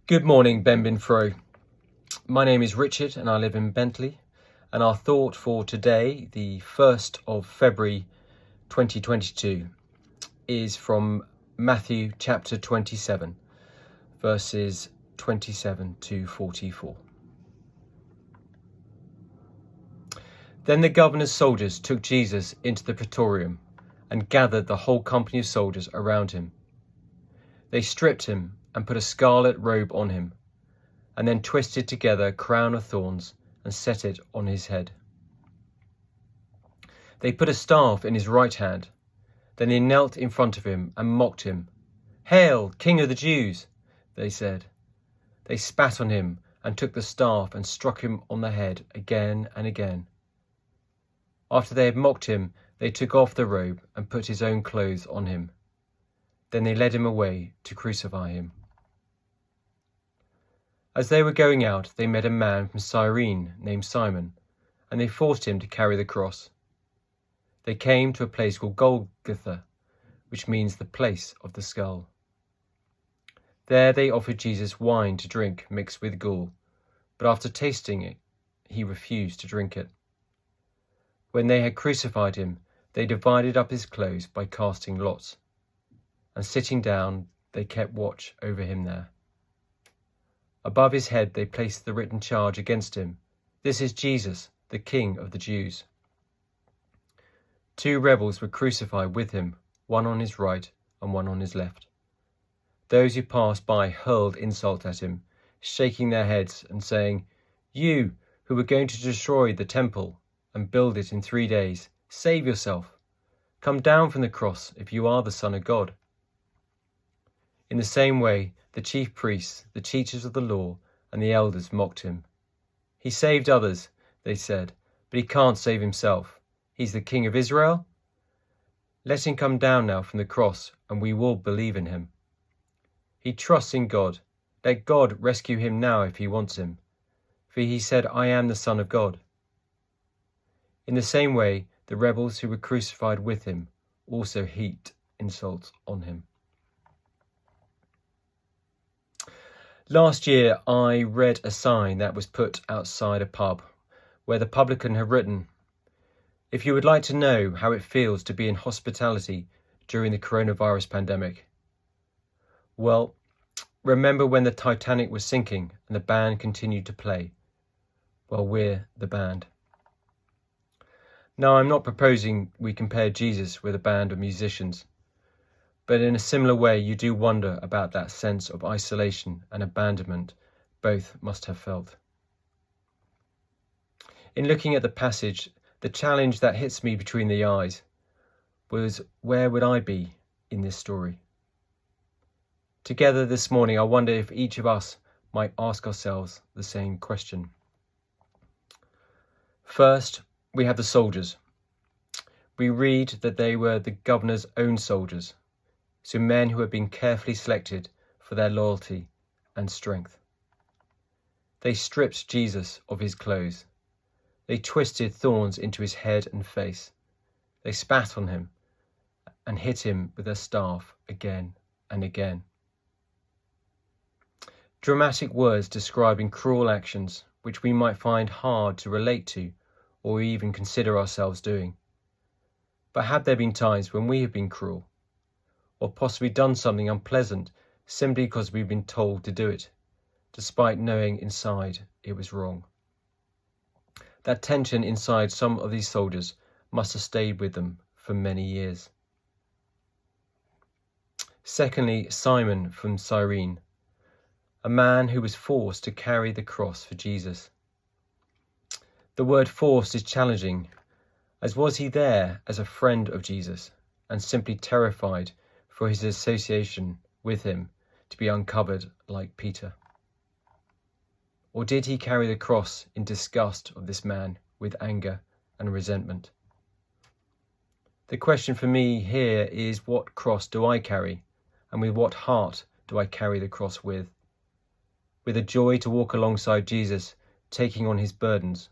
Good morning, BenBinFro. My name is Richard and I live in Bentley, and our thought for today, the 1st of February 2022, is from Matthew chapter 27, verses 27 to 44. Then the governor's soldiers took Jesus into the praetorium and gathered the whole company of soldiers around him. They stripped him and put a scarlet robe on him, and then twisted together a crown of thorns and set it on his head. They put a staff in his right hand. Then they knelt in front of him and mocked him. "Hail, King of the Jews!" they said. They spat on him and took the staff and struck him on the head again and again. After they had mocked him, they took off the robe and put his own clothes on him. Then they led him away to crucify him. As they were going out, they met a man from Cyrene named Simon, and they forced him to carry the cross. They came to a place called Golgotha, which means the place of the skull. There they offered Jesus wine to drink mixed with gall, but after tasting it, he refused to drink it. When they had crucified him, they divided up his clothes by casting lots, and sitting down, they kept watch over him there. Above his head they placed the written charge against him: "This is Jesus, the King of the Jews." 2 rebels were crucified with him, one on his right and one on his left. Those who passed by hurled insult at him, shaking their heads and saying, "You who were going to destroy the temple and build it in 3 days, save yourself. Come down from the cross if you are the Son of God." In the same way, the chief priests, the teachers of the law, and the elders mocked him. "He saved others," they said, "but he can't save himself. He's the King of Israel? Let him come down now from the cross, and we will believe in him. He trusts in God. Let God rescue him now if he wants him. For he said, 'I am the Son of God.'" In the same way, the rebels who were crucified with him also heaped insults on him. Last year, I read a sign that was put outside a pub where the publican had written, "If you would like to know how it feels to be in hospitality during the coronavirus pandemic, well, remember when the Titanic was sinking and the band continued to play? Well, we're the band." Now, I'm not proposing we compare Jesus with a band of musicians, but in a similar way, you do wonder about that sense of isolation and abandonment both must have felt. In looking at the passage, the challenge that hits me between the eyes was, where would I be in this story? Together this morning, I wonder if each of us might ask ourselves the same question. First, we have the soldiers. We read that they were the governor's own soldiers, so men who had been carefully selected for their loyalty and strength. They stripped Jesus of his clothes. They twisted thorns into his head and face. They spat on him and hit him with their staff again and again. Dramatic words describing cruel actions which we might find hard to relate to or even consider ourselves doing. But have there been times when we have been cruel, or possibly done something unpleasant simply because we've been told to do it, despite knowing inside it was wrong? That tension inside some of these soldiers must have stayed with them for many years. Secondly, Simon from Cyrene, a man who was forced to carry the cross for Jesus. The word forced is challenging, as was he there as a friend of Jesus and simply terrified for his association with him to be uncovered like Peter? Or did he carry the cross in disgust of this man with anger and resentment? The question for me here is, what cross do I carry, and with what heart do I carry the cross with? With a joy to walk alongside Jesus, taking on his burdens,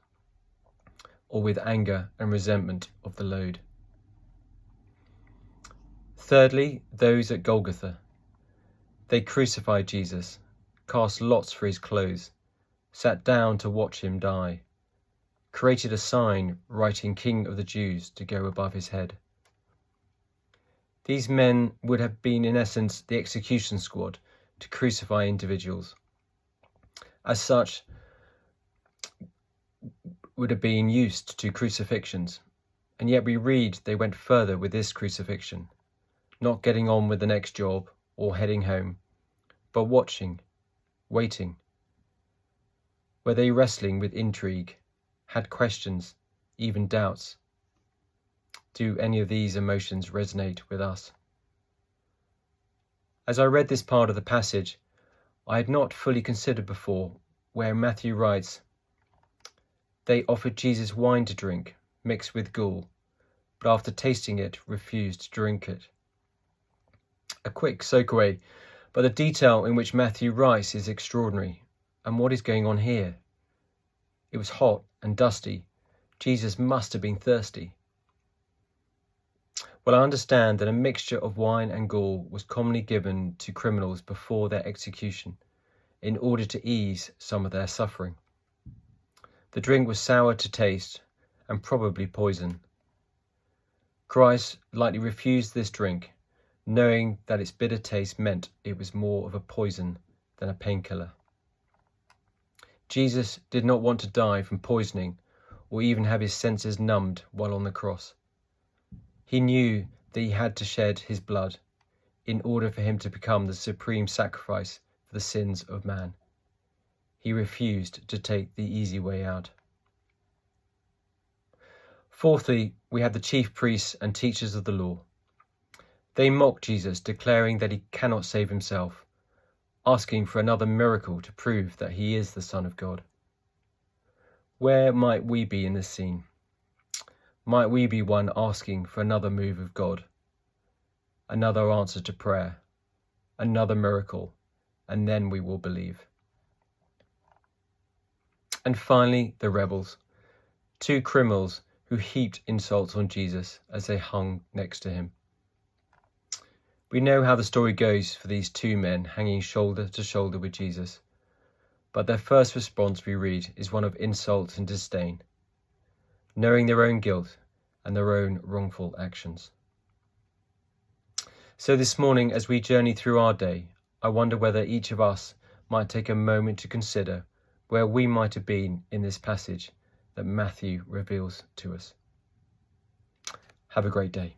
or with anger and resentment of the load? Thirdly, those at Golgotha. They crucified Jesus, cast lots for his clothes, sat down to watch him die, created a sign writing King of the Jews to go above his head. These men would have been, in essence, the execution squad to crucify individuals. As such, would have been used to crucifixions, and yet we read they went further with this crucifixion, not getting on with the next job or heading home, but watching, waiting. Were they wrestling with intrigue, had questions, even doubts? Do any of these emotions resonate with us? As I read this part of the passage, I had not fully considered before where Matthew writes, "They offered Jesus wine to drink, mixed with gall, but after tasting it, refused to drink it." A quick soakaway, but the detail in which Matthew writes is extraordinary. And what is going on here? It was hot and dusty. Jesus must have been thirsty. Well, I understand that a mixture of wine and gall was commonly given to criminals before their execution in order to ease some of their suffering. The drink was sour to taste and probably poison. Christ likely refused this drink, knowing that its bitter taste meant it was more of a poison than a painkiller. Jesus did not want to die from poisoning or even have his senses numbed while on the cross. He knew that he had to shed his blood in order for him to become the supreme sacrifice for the sins of man. He refused to take the easy way out. Fourthly, we have the chief priests and teachers of the law. They mock Jesus, declaring that he cannot save himself, asking for another miracle to prove that he is the Son of God. Where might we be in this scene? Might we be one asking for another move of God, another answer to prayer, another miracle, and then we will believe? And finally, the rebels, two criminals who heaped insults on Jesus as they hung next to him. We know how the story goes for these two men hanging shoulder to shoulder with Jesus, but their first response, we read, is one of insult and disdain, knowing their own guilt and their own wrongful actions. So this morning, as we journey through our day, I wonder whether each of us might take a moment to consider where we might have been in this passage that Matthew reveals to us. Have a great day.